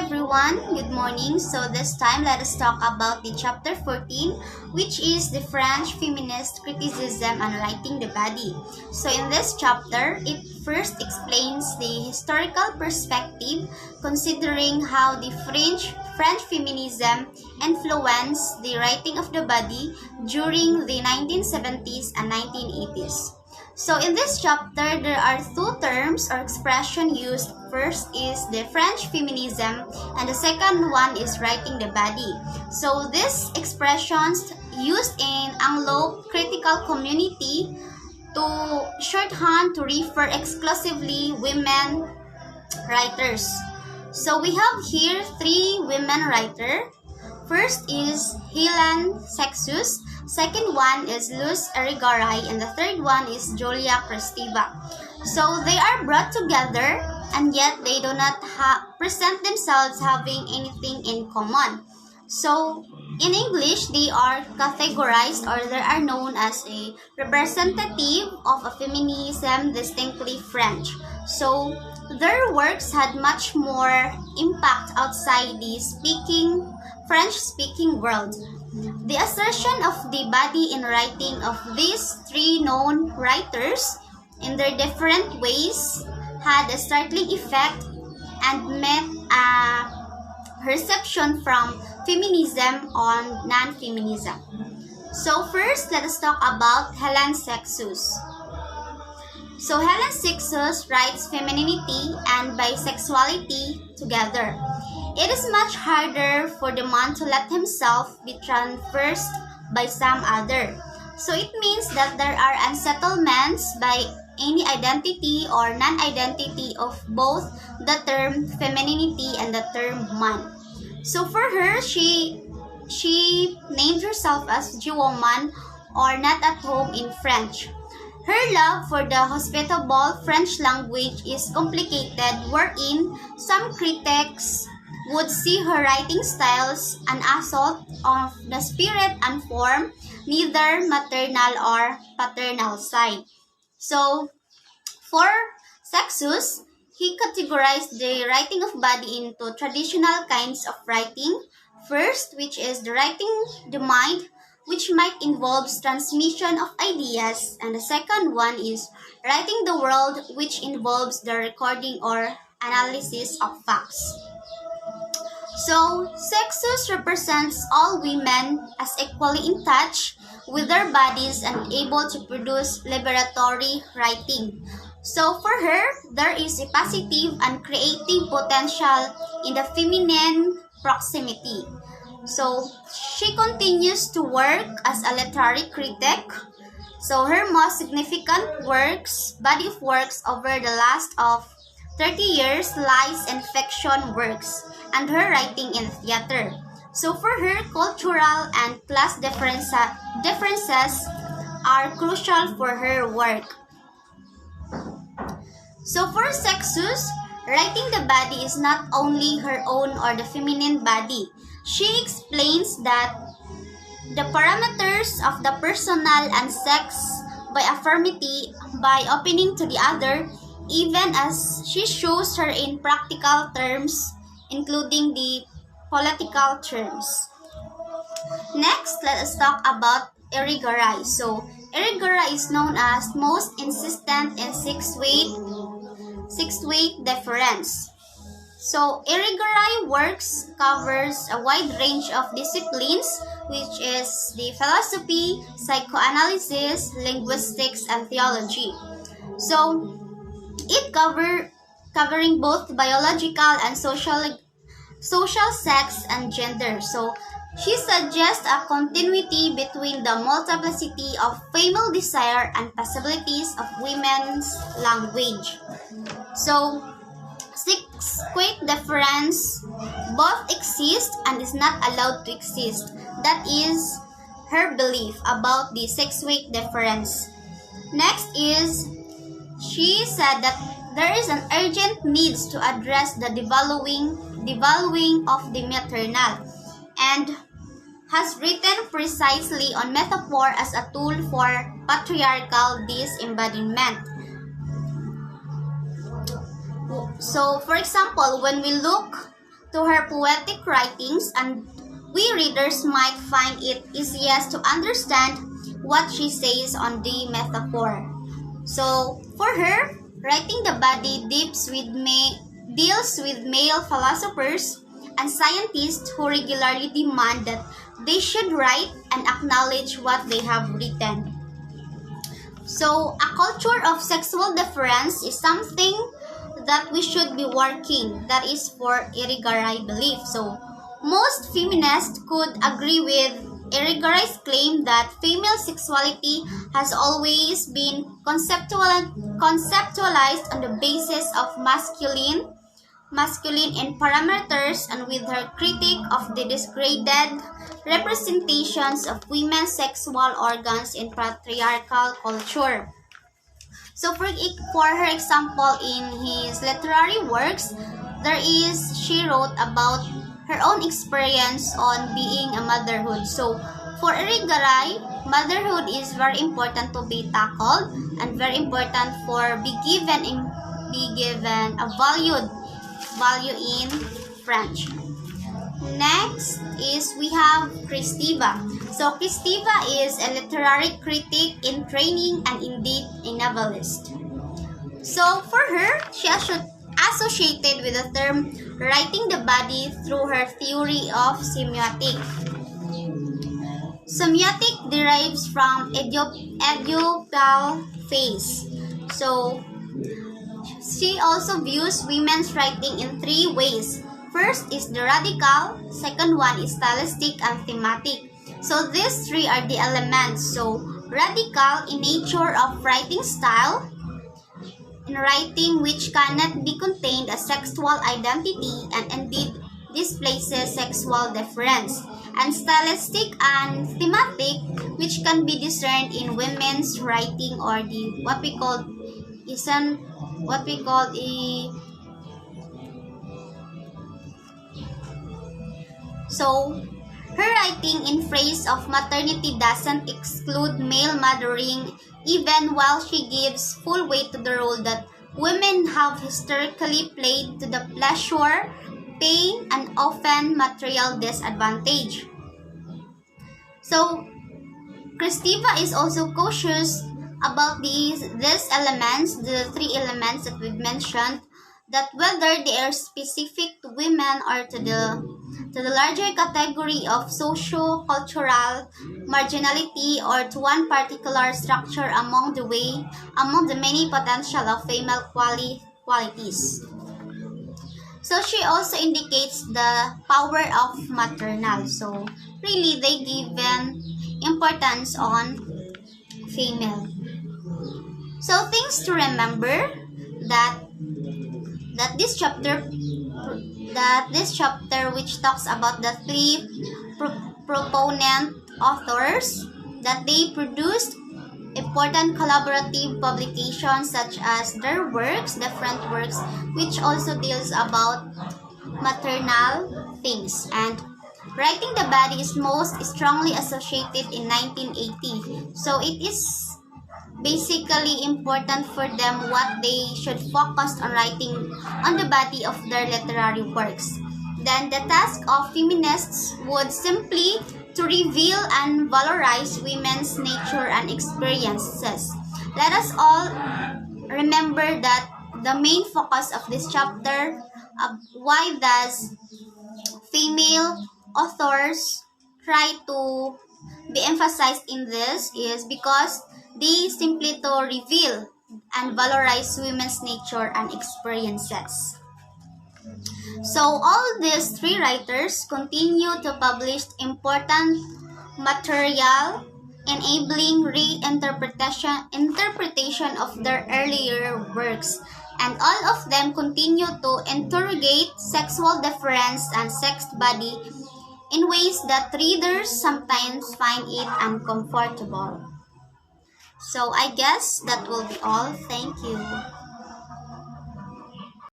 everyone, good morning. So this time let us talk about the chapter 14, which is the French feminist criticism and writing the body. So in this chapter, it first explains the historical perspective considering how the French feminism influenced the writing of the body during the 1970s and 1980s. So in this chapter, there are two terms or expression used. First is the French feminism and the second one is writing the body. So these expressions used in Anglo-critical community to shorthand to refer exclusively women writers. So we have here three women writers. First is Hélène Cixous, second one is Luz Irigaray, and the third one is Julia Kristeva. So they are brought together and yet they do not present themselves having anything in common. So in English, they are categorized or they are known as a representative of a feminism distinctly French. So their works had much more impact outside the French-speaking world. The assertion of the body in writing of these three known writers in their different ways had a startling effect and met a reception from feminism on non-feminism. So first, let us talk about Hélène Cixous. So Hélène Cixous writes femininity and bisexuality together. It is much harder for the man to let himself be traversed by some other. So it means that there are unsettlements by any identity or non-identity of both the term femininity and the term man. So for her, she named herself as Woman or not at home in French. Her love for the hospitable French language is complicated, wherein some critics would see her writing styles an assault of the spirit and form, neither maternal or paternal side. So, for Cixous, he categorized the writing of body into traditional kinds of writing. First, which is the writing the mind, which might involve transmission of ideas, and the second one is writing the world, which involves the recording or analysis of facts. So, Cixous represents all women as equally in touch with their bodies and able to produce liberatory writing. So, for her, there is a positive and creative potential in the feminine proximity. So, she continues to work as a literary critic. So, her most significant body of works over the last of 30 years lies in fiction works and her writing in theater. So for her, cultural and class differences are crucial for her work. So for Cixous, writing the body is not only her own or the feminine body. She explains that the parameters of the personal and sex by affirmity by opening to the other, even as she shows her in practical terms, including the political terms. Next, let us talk about Irigaray. So, Irigaray is known as most insistent in six-weight difference. So, Irigaray works covers a wide range of disciplines, which is the philosophy, psychoanalysis, linguistics, and theology. So, it covering both biological and social sex and gender. So she suggests a continuity between the multiplicity of female desire and possibilities of women's language. So six-weight difference both exist and is not allowed to exist. That is her belief about the six-weight difference. Next is she said that there is an urgent need to address the devaluing of the maternal and has written precisely on metaphor as a tool for patriarchal disembodiment. So, for example, when we look to her poetic writings, and we readers might find it easiest to understand what she says on the metaphor. So, for her, writing the body deals with male philosophers and scientists who regularly demand that they should write and acknowledge what they have written. So, a culture of sexual difference is something that we should be working. That is for Irigaray belief. So, most feminists could agree with Irigaray's claim that female sexuality has always been conceptualized on the basis of masculine in parameters, and with her critique of the degraded representations of women's sexual organs in patriarchal culture. So for her example, in his literary works, she wrote about her own experience on being a motherhood. So for Irigaray, motherhood is very important to be tackled and very important for be given a value in French. Next is we have Kristeva. So Kristeva is a literary critic in training and indeed a novelist. So for her, she associated with the term writing the body through her theory of semiotic. Semiotic derives from Oedipal phase. So she also views women's writing in three ways. First is the radical, second one is stylistic and thematic. So these three are the elements. So radical in nature of writing style, in writing which cannot be contained a sexual identity and indeed displaces sexual difference. And stylistic and thematic which can be discerned in women's writing or what we call So, her writing in phrase of maternity doesn't exclude male mothering, even while she gives full weight to the role that women have historically played to the pleasure, pain, and often material disadvantage. So, Kristeva is also cautious about these elements, the three elements that we've mentioned, that whether they are specific to women or to the larger category of socio-cultural marginality or to one particular structure among the many potential of female qualities. So she also indicates the power of maternal. So really they given importance on female. So things to remember that this chapter which talks about the three proponent authors, that they produced important collaborative publications such as their different works, which also deals about maternal things. And writing the body is most strongly associated in 1980. So it is basically important for them what they should focus on writing on the body of their literary works. Then the task of feminists would simply to reveal and valorize women's nature and experiences. Let us all remember that the main focus of this chapter, why does female authors try to be emphasized in this, is because they simply to reveal and valorize women's nature and experiences. So all these three writers continue to publish important material enabling interpretation of their earlier works, and all of them continue to interrogate sexual difference and sexed body in ways that readers sometimes find it uncomfortable. So I guess that will be all. Thank you.